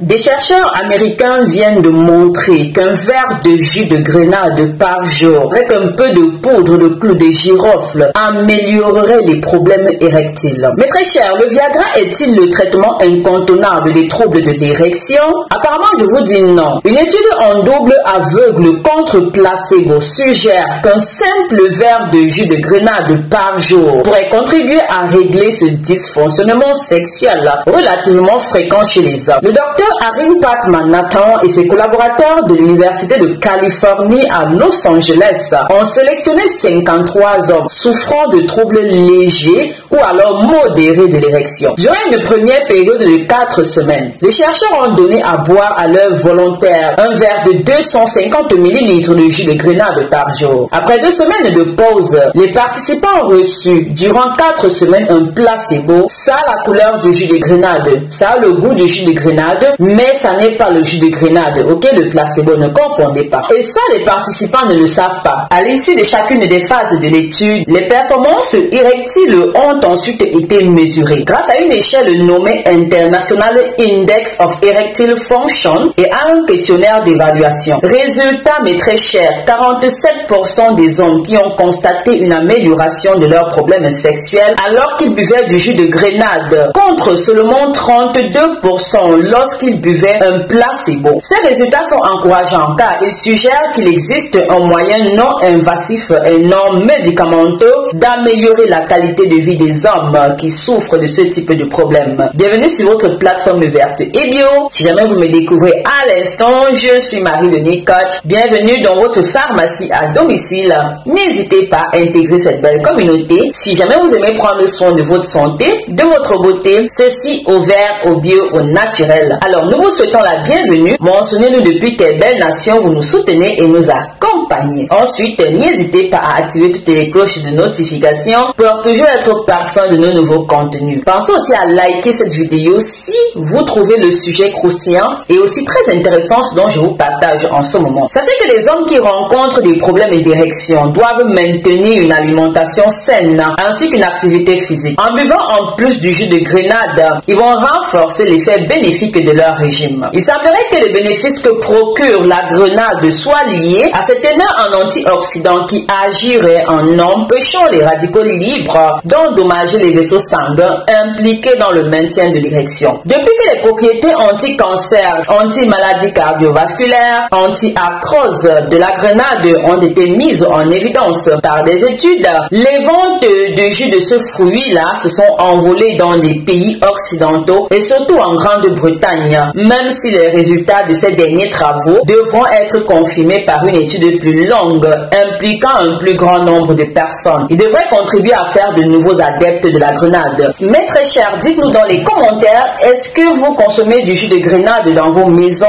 Des chercheurs américains viennent de montrer qu'un verre de jus de grenade par jour avec un peu de poudre de clou de girofle améliorerait les problèmes érectiles. Mais très cher, le Viagra est-il le traitement incontournable des troubles de l'érection? Apparemment, je vous dis non. Une étude en double aveugle contre placebo suggère qu'un simple verre de jus de grenade par jour pourrait contribuer à régler ce dysfonctionnement sexuel relativement fréquent chez les hommes. Le docteur Arin Patman-Nathan et ses collaborateurs de l'Université de Californie à Los Angeles ont sélectionné 53 hommes souffrant de troubles légers ou alors modérés de l'érection. Durant une première période de 4 semaines, les chercheurs ont donné à boire à leurs volontaires un verre de 250 ml de jus de grenade par jour. Après 2 semaines de pause, les participants ont reçu durant 4 semaines un placebo. Ça a la couleur du jus de grenade, ça a le goût du jus de grenade, mais ça n'est pas le jus de grenade, ok? Le placebo, ne confondez pas. Et ça, les participants ne le savent pas. À l'issue de chacune des phases de l'étude, les performances érectiles ont ensuite été mesurées grâce à une échelle nommée International Index of Erectile Function et à un questionnaire d'évaluation. Résultat, mais très cher, 47% des hommes qui ont constaté une amélioration de leurs problèmes sexuels alors qu'ils buvaient du jus de grenade, contre seulement 32% lorsqu'ils buvaient un placebo. Ces résultats sont encourageants car ils suggèrent qu'il existe un moyen non invasif et non médicamenteux d'améliorer la qualité de vie des hommes qui souffrent de ce type de problème. Bienvenue sur votre plateforme verte et bio. Si jamais vous me découvrez à l'instant, je suis Marie le Nez Coach. Bienvenue dans votre pharmacie à domicile. N'hésitez pas à intégrer cette belle communauté. Si jamais vous aimez prendre soin de votre santé, de votre beauté, ceci au vert, au bio, au naturel. Alors nous vous souhaitons la bienvenue. Mentionnez-nous depuis quelle belle nation vous nous soutenez et nous accompagnez. Ensuite, n'hésitez pas à activer toutes les cloches de notification pour toujours être au parfum de nos nouveaux contenus. Pensez aussi à liker cette vidéo si vous trouvez le sujet croustillant et aussi très intéressant ce dont je vous partage en ce moment. Sachez que les hommes qui rencontrent des problèmes d'érection doivent maintenir une alimentation saine ainsi qu'une activité physique. En buvant en plus du jus de grenade, ils vont renforcer l'effet bénéfique de leur régime. Il semblerait que les bénéfices que procure la grenade soient liés à cet énorme en antioxydants qui agirait en empêchant les radicaux libres d'endommager les vaisseaux sanguins impliqués dans le maintien de l'érection. Depuis que les propriétés anti-cancer, anti-maladies cardiovasculaires, anti-arthrose de la grenade ont été mises en évidence par des études, les ventes de jus de ce fruit-là se sont envolées dans les pays occidentaux et surtout en Grande-Bretagne, même si les résultats de ces derniers travaux devront être confirmés par une étude plus longue impliquant un plus grand nombre de personnes. Ils devraient contribuer à faire de nouveaux adeptes de la grenade. Mais très cher, dites-nous dans les commentaires, est-ce que vous consommez du jus de grenade dans vos maisons?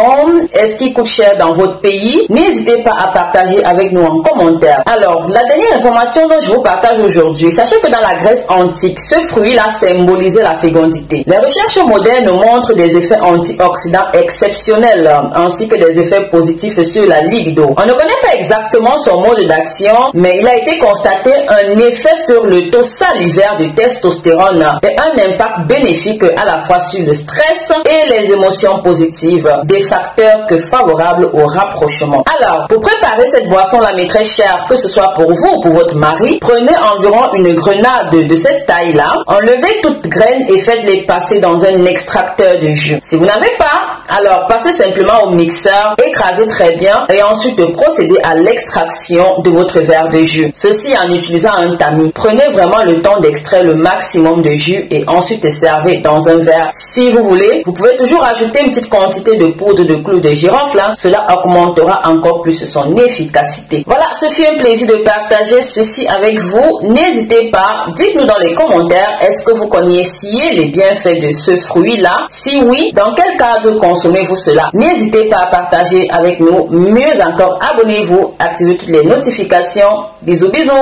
Est-ce qu'il coûte cher dans votre pays? N'hésitez pas à partager avec nous en commentaire. Alors, la dernière information dont je vous partage aujourd'hui, sachez que dans la Grèce antique, ce fruit-là symbolisait la fécondité. Les recherches modernes montrent des effets antioxydants exceptionnels ainsi que des effets positifs sur la libido. On ne connaît pas exactement son mode d'action, mais il a été constaté un effet sur le taux salivaire de testostérone et un impact bénéfique à la fois sur le stress et les émotions positives, des facteurs que favorables au rapprochement. Alors, pour préparer cette boisson-là, mais très chère, que ce soit pour vous ou pour votre mari, prenez environ une grenade de cette taille-là, enlevez toutes graines et faites-les passer dans un extracteur de jus. Si vous n'avez pas, alors passez simplement au mixeur, écrasez très bien et ensuite procédez à l'extraction de votre verre de jus. Ceci en utilisant un tamis. Prenez vraiment le temps d'extraire le maximum de jus et ensuite servez dans un verre. Si vous voulez, vous pouvez toujours ajouter une petite quantité de poudre de clou de girofle. Cela augmentera encore plus son efficacité. Voilà, ce fut un plaisir de partager ceci avec vous. N'hésitez pas, dites-nous dans les commentaires, est-ce que vous connaissiez les bienfaits de ce fruit-là? Si oui, dans quel cadre consommez-vous cela? N'hésitez pas à partager avec nous. Mieux encore, abonnez-vous, activez toutes les notifications. Bisous, bisous!